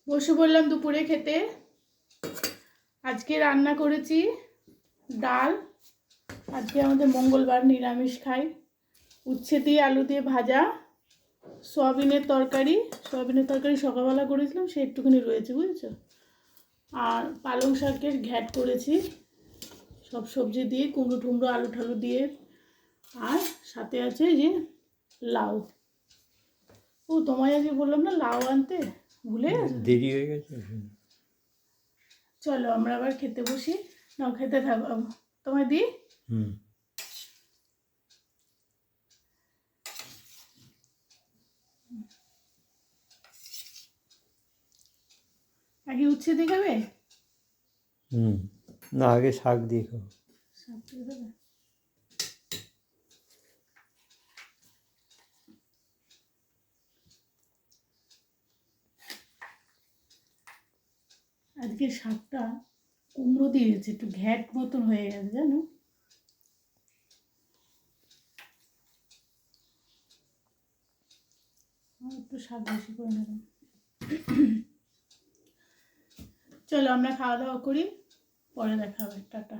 বসে বললাম দুপুরে খেতে। আজকে রান্না করেছি ডাল। আজকে আমাদের মঙ্গলবার, নিরামিষ খাই। উচ্ছে দিয়ে আলু দিয়ে ভাজা, সয়াবিনের তরকারি সকালবেলা করেছিলাম, সে একটুখানি রয়েছে, বুঝেছো। আর পালং শাকের ঘ্যাট করেছি, সব সবজি দিয়ে, কুমড়ো টুমড়ো আলু ঠালু দিয়ে। আর সাথে আছে এই যে লাউ। ও তোমায় আজকে বললাম না লাউ আনতে, ভুলে গেছো? দেরি হয়ে গেছে। চলো আমরা আবার খেতে বসি। নাও খেতে থাকো, তোমায় দিই। আগে উচ্ছে দিয়ে খাবে? না, আগে শাক দিয়ে খাও। শাক দিয়ে দেবে? আজকে শাকটা কুমড়ো দিয়েছে, একটু ঘ্যাট মতন হয়ে গেছে জানো। একটু শাক বেশি করে নেবেন। চলো আমরা খাওয়া দাওয়া করি, পরে দেখা হবে, টাটা।